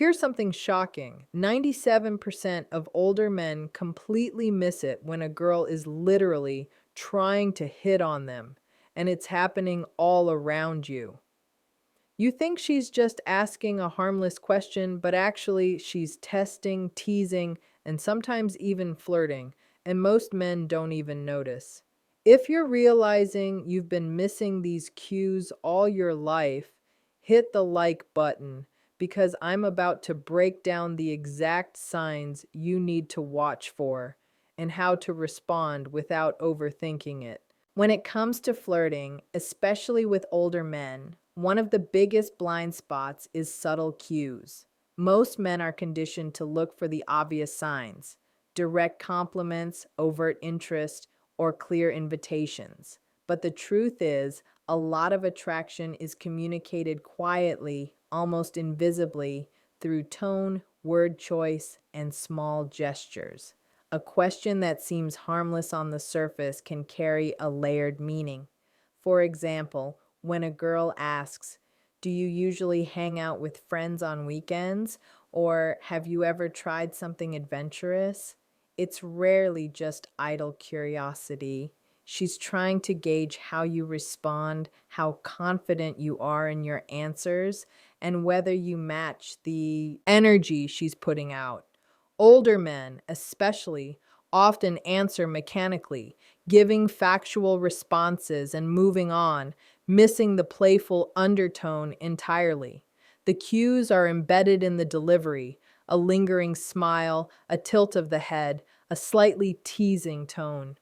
Here's something shocking. 97% of older men completely miss it when a girl is literally trying to hit on them, and it's happening all around you. You think she's just asking a harmless question, but actually she's testing, teasing, and sometimes even flirting, and most men don't even notice. If you're realizing you've been missing these cues all your life, hit the like button because I'm about to break down the exact signs you need to watch for and how to respond without overthinking it. When it comes to flirting, especially with older men, one of the biggest blind spots is subtle cues. Most men are conditioned to look for the obvious signs: direct compliments, overt interest, or clear invitations. But the truth is, a lot of attraction is communicated quietly, almost invisibly, through tone, word choice, and small gestures. A question that seems harmless on the surface can carry a layered meaning. For example, when a girl asks, "Do you usually hang out with friends on weekends?" or "Have you ever tried something adventurous?" It's rarely just idle curiosity. She's trying to gauge how you respond, how confident you are in your answers, and whether you match the energy she's putting out. Older men, especially, often answer mechanically, giving factual responses and moving on, missing the playful undertone entirely. The cues are embedded in the delivery: a lingering smile, a tilt of the head, a slightly teasing tone.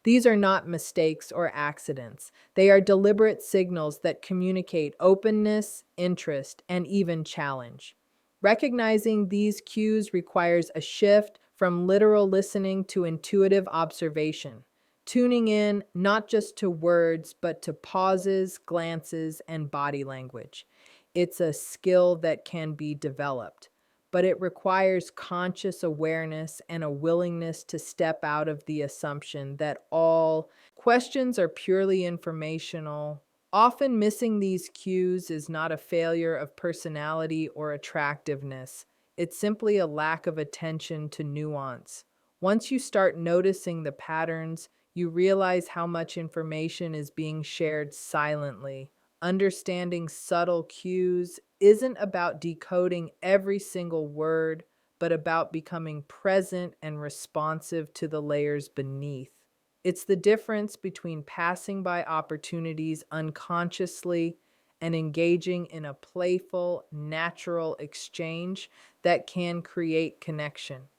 These are not mistakes or accidents. They are deliberate signals that communicate openness, interest, and even challenge. Recognizing these cues requires a shift from literal listening to intuitive observation, tuning in not just to words, but to pauses, glances, and body language. It's a skill that can be developed, but it requires conscious awareness and a willingness to step out of the assumption that all questions are purely informational. Often missing these cues is not a failure of personality or attractiveness. It's simply a lack of attention to nuance. Once you start noticing the patterns, you realize how much information is being shared silently. Understanding subtle cues isn't about decoding every single word, but about becoming present and responsive to the layers beneath. It's the difference between passing by opportunities unconsciously and engaging in a playful, natural exchange that can create connection.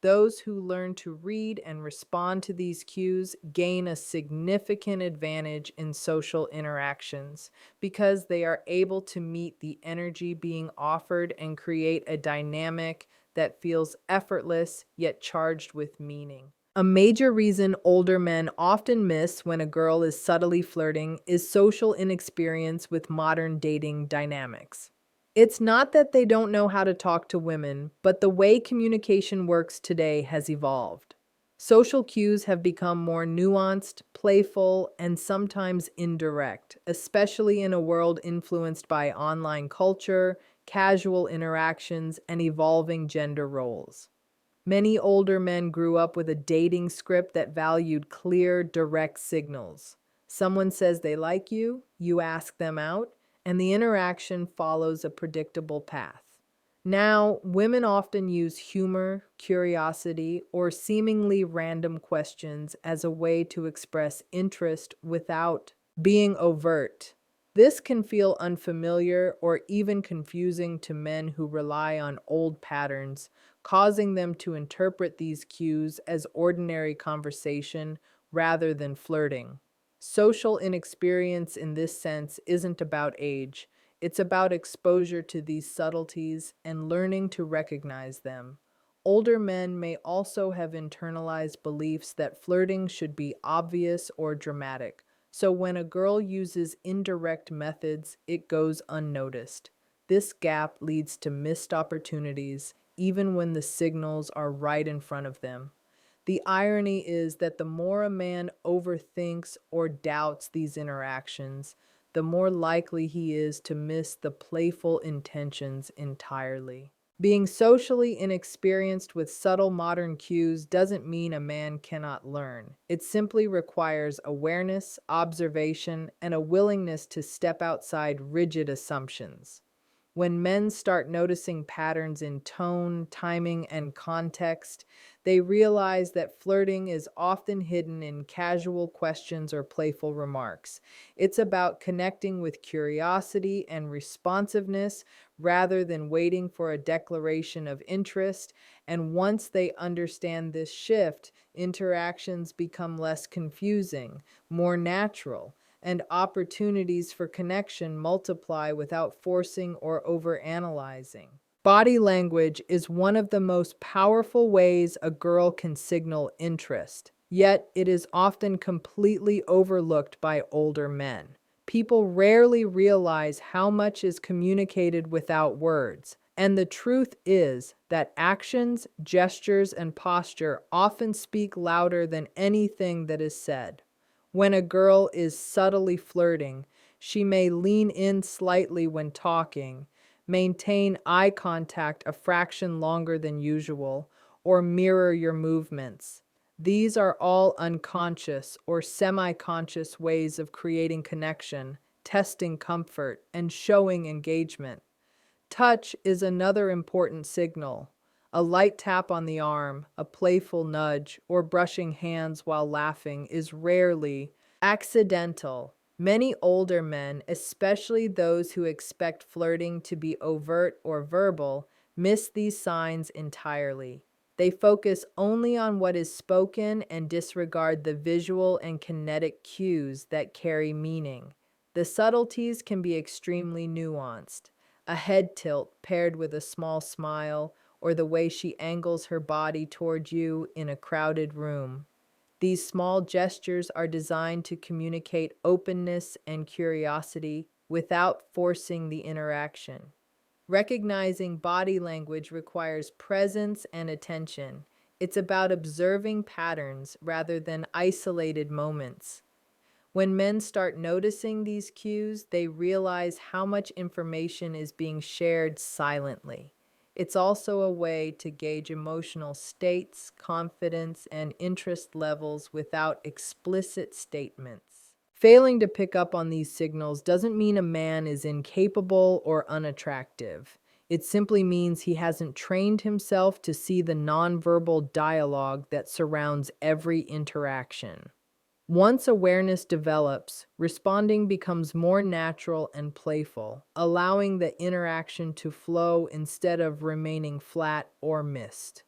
Those who learn to read and respond to these cues gain a significant advantage in social interactions because they are able to meet the energy being offered and create a dynamic that feels effortless yet charged with meaning. A major reason older men often miss when a girl is subtly flirting is social inexperience with modern dating dynamics. It's not that they don't know how to talk to women, but the way communication works today has evolved. Social cues have become more nuanced, playful, and sometimes indirect, especially in a world influenced by online culture, casual interactions, and evolving gender roles. Many older men grew up with a dating script that valued clear, direct signals. Someone says they like you, you ask them out, and the interaction follows a predictable path. Now, women often use humor, curiosity, or seemingly random questions as a way to express interest without being overt. This can feel unfamiliar or even confusing to men who rely on old patterns, causing them to interpret these cues as ordinary conversation rather than flirting. Social inexperience in this sense isn't about age, it's about exposure to these subtleties and learning to recognize them. Older men may also have internalized beliefs that flirting should be obvious or dramatic, so when a girl uses indirect methods, it goes unnoticed. This gap leads to missed opportunities, even when the signals are right in front of them. The irony is that the more a man overthinks or doubts these interactions, the more likely he is to miss the playful intentions entirely. Being socially inexperienced with subtle modern cues doesn't mean a man cannot learn. It simply requires awareness, observation, and a willingness to step outside rigid assumptions. When men start noticing patterns in tone, timing, and context, they realize that flirting is often hidden in casual questions or playful remarks. It's about connecting with curiosity and responsiveness rather than waiting for a declaration of interest. And once they understand this shift, interactions become less confusing, more natural, and opportunities for connection multiply without forcing or overanalyzing. Body language is one of the most powerful ways a girl can signal interest, yet it is often completely overlooked by older men. People rarely realize how much is communicated without words, and the truth is that actions, gestures, and posture often speak louder than anything that is said. When a girl is subtly flirting, she may lean in slightly when talking, maintain eye contact a fraction longer than usual, or mirror your movements. These are all unconscious or semi conscious ways of creating connection, testing comfort, and showing engagement. Touch is another important signal. A light tap on the arm, a playful nudge, or brushing hands while laughing is rarely accidental. Many older men, especially those who expect flirting to be overt or verbal, miss these signs entirely. They focus only on what is spoken and disregard the visual and kinetic cues that carry meaning. The subtleties can be extremely nuanced. A head tilt paired with a small smile, or the way she angles her body toward you in a crowded room. These small gestures are designed to communicate openness and curiosity without forcing the interaction. Recognizing body language requires presence and attention. It's about observing patterns rather than isolated moments. When men start noticing these cues, they realize how much information is being shared silently. It's also a way to gauge emotional states, confidence, and interest levels without explicit statements. Failing to pick up on these signals doesn't mean a man is incapable or unattractive. It simply means he hasn't trained himself to see the nonverbal dialogue that surrounds every interaction. Once awareness develops, responding becomes more natural and playful, allowing the interaction to flow instead of remaining flat or missed.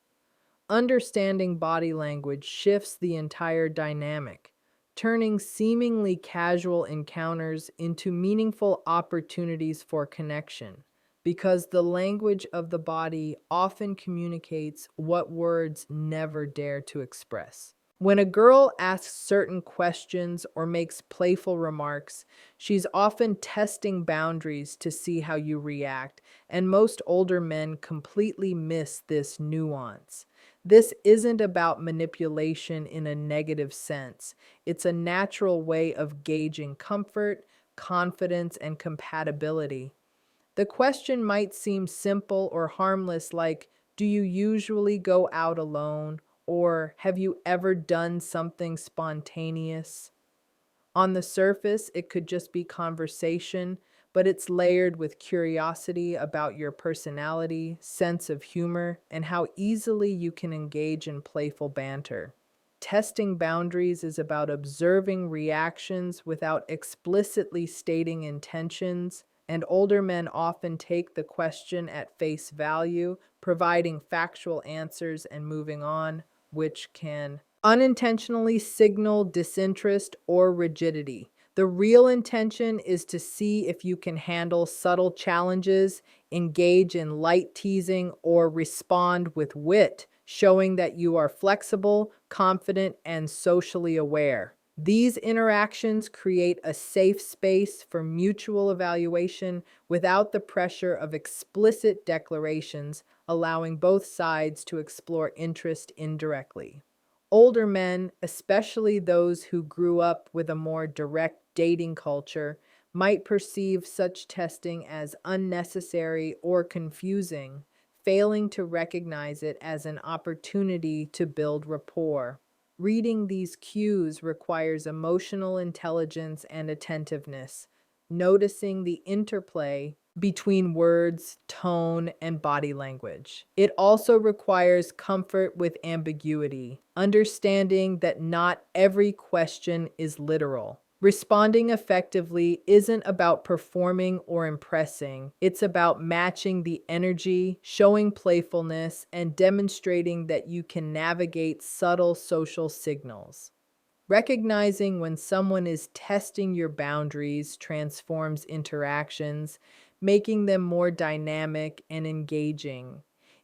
Understanding body language shifts the entire dynamic, turning seemingly casual encounters into meaningful opportunities for connection, because the language of the body often communicates what words never dare to express. When a girl asks certain questions or makes playful remarks, she's often testing boundaries to see how you react, and most older men completely miss this nuance. This isn't about manipulation in a negative sense. It's a natural way of gauging comfort, confidence, and compatibility. The question might seem simple or harmless, like, do you usually go out alone? Or have you ever done something spontaneous? On the surface, it could just be conversation, but it's layered with curiosity about your personality, sense of humor, and how easily you can engage in playful banter. Testing boundaries is about observing reactions without explicitly stating intentions, and older men often take the question at face value, providing factual answers and moving on, which can unintentionally signal disinterest or rigidity. The real intention is to see if you can handle subtle challenges, engage in light teasing, or respond with wit, showing that you are flexible, confident, and socially aware. These interactions create a safe space for mutual evaluation without the pressure of explicit declarations, allowing both sides to explore interest indirectly. Older men, especially those who grew up with a more direct dating culture, might perceive such testing as unnecessary or confusing, failing to recognize it as an opportunity to build rapport. Reading these cues requires emotional intelligence and attentiveness, noticing the interplay between words, tone, and body language. It also requires comfort with ambiguity, understanding that not every question is literal. Responding effectively isn't about performing or impressing. It's about matching the energy, showing playfulness, and demonstrating that you can navigate subtle social signals. Recognizing when someone is testing your boundaries transforms interactions, making them more dynamic and engaging.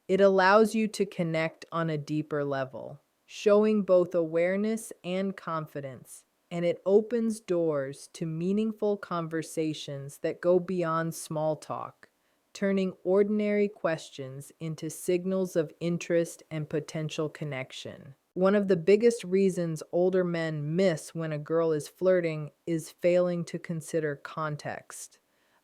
It allows you to connect on a deeper level, showing both awareness and confidence, and it opens doors to meaningful conversations that go beyond small talk, turning ordinary questions into signals of interest and potential connection. One of the biggest reasons older men miss when a girl is flirting is failing to consider context.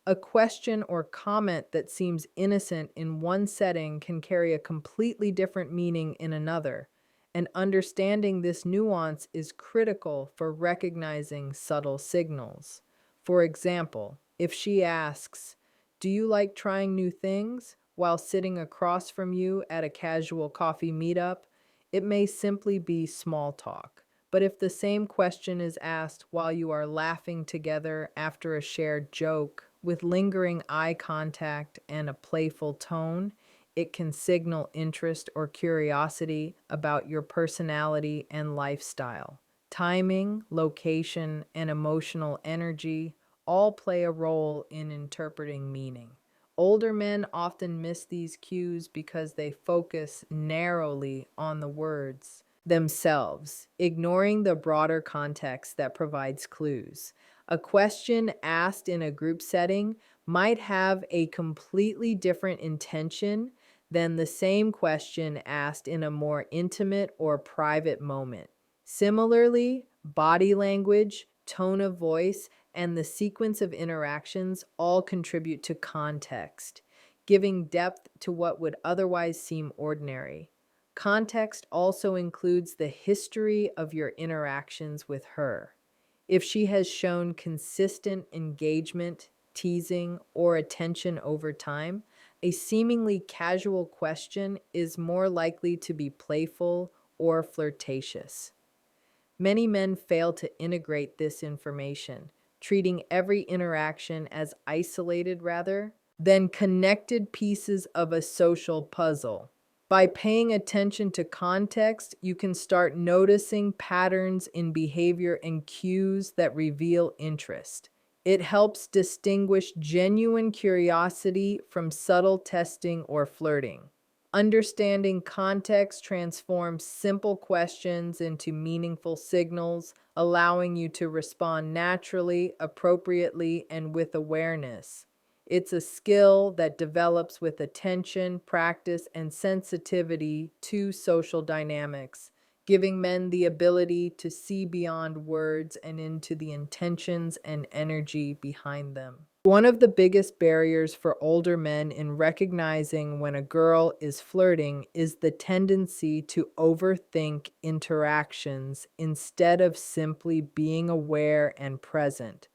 A question or comment that seems innocent in one setting can carry a completely different meaning in another, and understanding this nuance is critical for recognizing subtle signals. For example, if she asks, "Do you like trying new things?" while sitting across from you at a casual coffee meetup, it may simply be small talk. But if the same question is asked while you are laughing together after a shared joke, with lingering eye contact and a playful tone, it can signal interest or curiosity about your personality and lifestyle. Timing, location, and emotional energy all play a role in interpreting meaning. Older men often miss these cues because they focus narrowly on the words themselves, ignoring the broader context that provides clues. A question asked in a group setting might have a completely different intention than the same question asked in a more intimate or private moment. Similarly, body language, tone of voice, and the sequence of interactions all contribute to context, giving depth to what would otherwise seem ordinary. Context also includes the history of your interactions with her. If she has shown consistent engagement, teasing, or attention over time, a seemingly casual question is more likely to be playful or flirtatious. Many men fail to integrate this information, treating every interaction as isolated rather than connected pieces of a social puzzle. By paying attention to context, you can start noticing patterns in behavior and cues that reveal interest. It helps distinguish genuine curiosity from subtle testing or flirting. Understanding context transforms simple questions into meaningful signals, allowing you to respond naturally, appropriately, and with awareness. It's a skill that develops with attention, practice, and sensitivity to social dynamics, giving men the ability to see beyond words and into the intentions and energy behind them. One of the biggest barriers for older men in recognizing when a girl is flirting is the tendency to overthink interactions instead of simply being aware and present.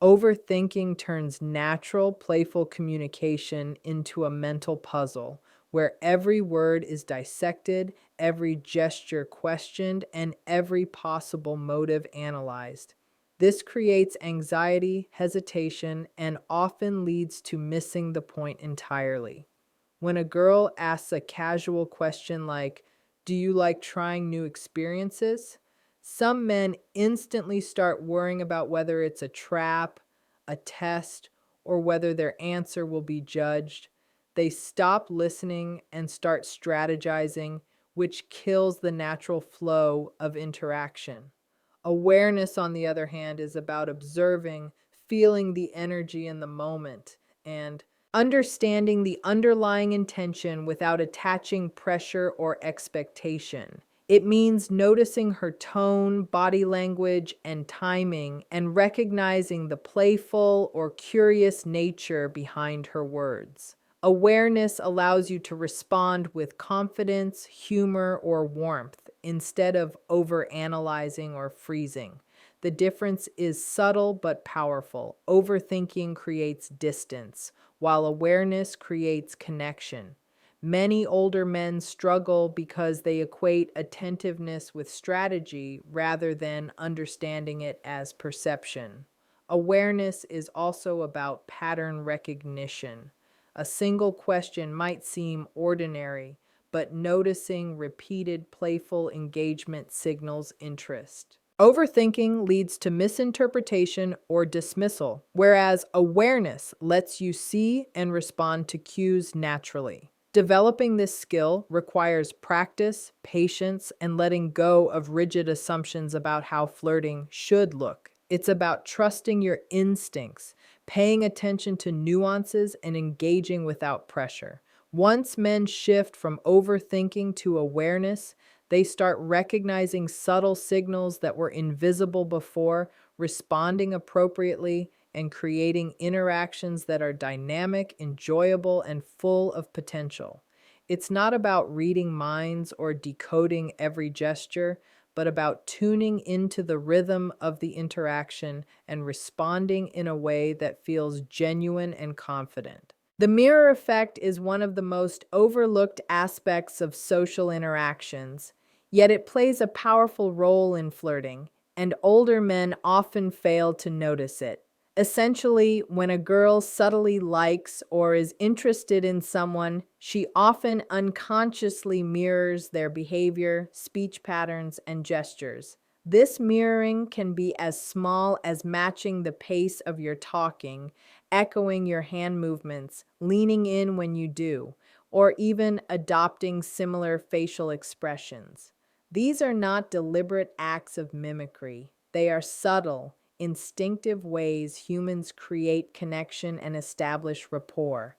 Overthinking turns natural, playful communication into a mental puzzle where every word is dissected, every gesture questioned, and every possible motive analyzed. This creates anxiety, hesitation, and often leads to missing the point entirely. When a girl asks a casual question like, "Do you like trying new experiences?" some men instantly start worrying about whether it's a trap, a test, or whether their answer will be judged. They stop listening and start strategizing, which kills the natural flow of interaction. Awareness, on the other hand, is about observing, feeling the energy in the moment, and understanding the underlying intention without attaching pressure or expectation. It means noticing her tone, body language, and timing, and recognizing the playful or curious nature behind her words. Awareness allows you to respond with confidence, humor, or warmth instead of overanalyzing or freezing. The difference is subtle but powerful. Overthinking creates distance, while awareness creates connection. Many older men struggle because they equate attentiveness with strategy rather than understanding it as perception. Awareness is also about pattern recognition. A single question might seem ordinary, but noticing repeated playful engagement signals interest. Overthinking leads to misinterpretation or dismissal, whereas awareness lets you see and respond to cues naturally. Developing this skill requires practice, patience, and letting go of rigid assumptions about how flirting should look. It's about trusting your instincts, paying attention to nuances, and engaging without pressure. Once men shift from overthinking to awareness, they start recognizing subtle signals that were invisible before, responding appropriately, and creating interactions that are dynamic, enjoyable, and full of potential. It's not about reading minds or decoding every gesture, but about tuning into the rhythm of the interaction and responding in a way that feels genuine and confident. The mirror effect is one of the most overlooked aspects of social interactions, yet it plays a powerful role in flirting, and older men often fail to notice it. Essentially, when a girl subtly likes or is interested in someone, she often unconsciously mirrors their behavior, speech patterns, and gestures. This mirroring can be as small as matching the pace of your talking, echoing your hand movements, leaning in when you do, or even adopting similar facial expressions. These are not deliberate acts of mimicry, they are subtle, instinctive ways humans create connection and establish rapport.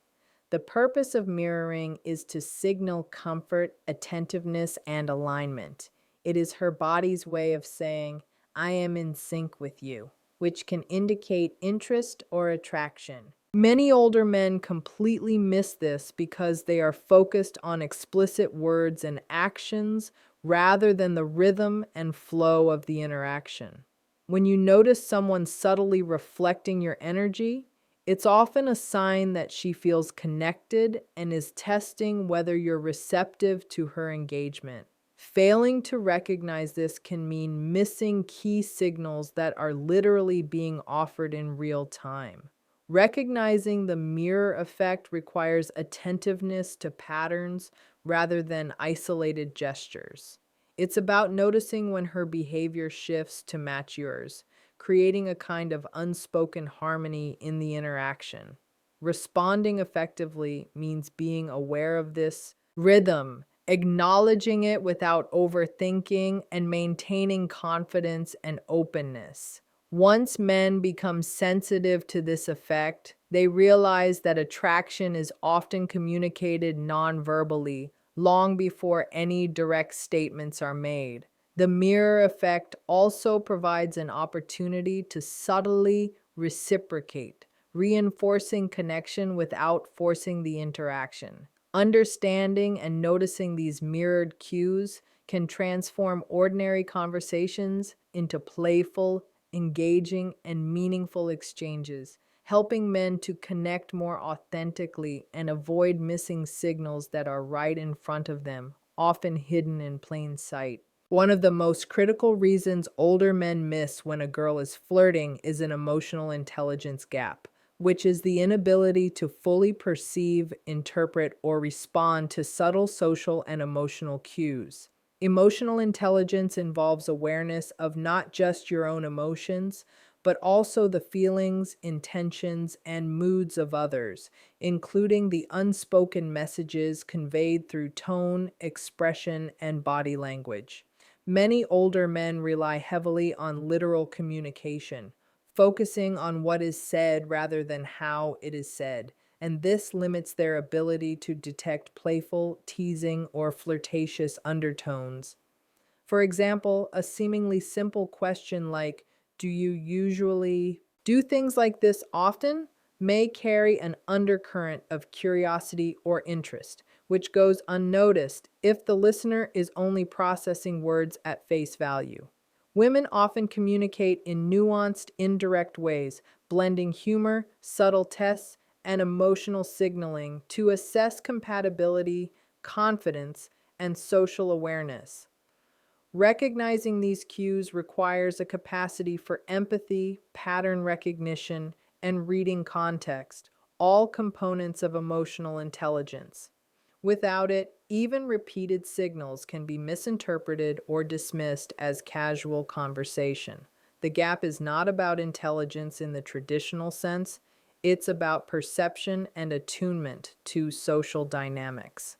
The purpose of mirroring is to signal comfort, attentiveness, and alignment. It is her body's way of saying, I am in sync with you, which can indicate interest or attraction. Many older men completely miss this because they are focused on explicit words and actions rather than the rhythm and flow of the interaction. When you notice someone subtly reflecting your energy, it's often a sign that she feels connected and is testing whether you're receptive to her engagement. Failing to recognize this can mean missing key signals that are literally being offered in real time. Recognizing the mirror effect requires attentiveness to patterns rather than isolated gestures. It's about noticing when her behavior shifts to match yours, creating a kind of unspoken harmony in the interaction. Responding effectively means being aware of this rhythm, acknowledging it without overthinking, and maintaining confidence and openness. Once men become sensitive to this effect, they realize that attraction is often communicated non-verbally, long before any direct statements are made. The mirror effect also provides an opportunity to subtly reciprocate, reinforcing connection without forcing the interaction. Understanding and noticing these mirrored cues can transform ordinary conversations into playful, engaging, and meaningful exchanges, helping men to connect more authentically and avoid missing signals that are right in front of them, often hidden in plain sight. One of the most critical reasons older men miss when a girl is flirting is an emotional intelligence gap, which is the inability to fully perceive, interpret, or respond to subtle social and emotional cues. Emotional intelligence involves awareness of not just your own emotions, but also the feelings, intentions, and moods of others, including the unspoken messages conveyed through tone, expression, and body language. Many older men rely heavily on literal communication, focusing on what is said rather than how it is said, and this limits their ability to detect playful, teasing, or flirtatious undertones. For example, a seemingly simple question like, do you usually do things like this often? May carry an undercurrent of curiosity or interest, which goes unnoticed if the listener is only processing words at face value. Women often communicate in nuanced, indirect ways, blending humor, subtle tests, and emotional signaling to assess compatibility, confidence, and social awareness. Recognizing these cues requires a capacity for empathy, pattern recognition, and reading context, all components of emotional intelligence. Without it, even repeated signals can be misinterpreted or dismissed as casual conversation. The gap is not about intelligence in the traditional sense, it's about perception and attunement to social dynamics.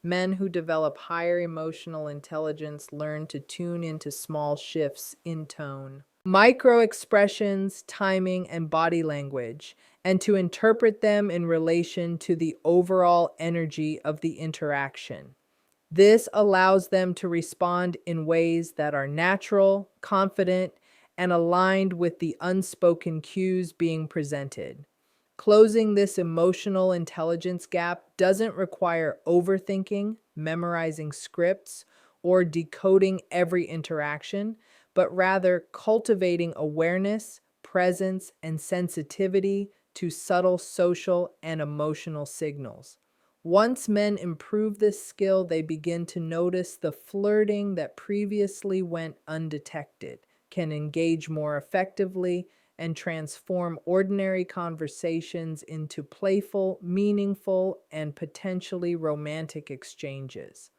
Men who develop higher emotional intelligence learn to tune into small shifts in tone, micro expressions, timing, and body language, and to interpret them in relation to the overall energy of the interaction. This allows them to respond in ways that are natural, confident, and aligned with the unspoken cues being presented. Closing this emotional intelligence gap doesn't require overthinking, memorizing scripts, or decoding every interaction, but rather cultivating awareness, presence, and sensitivity to subtle social and emotional signals. Once men improve this skill, they begin to notice the flirting that previously went undetected, can engage more effectively, and transform ordinary conversations into playful, meaningful, and potentially romantic exchanges.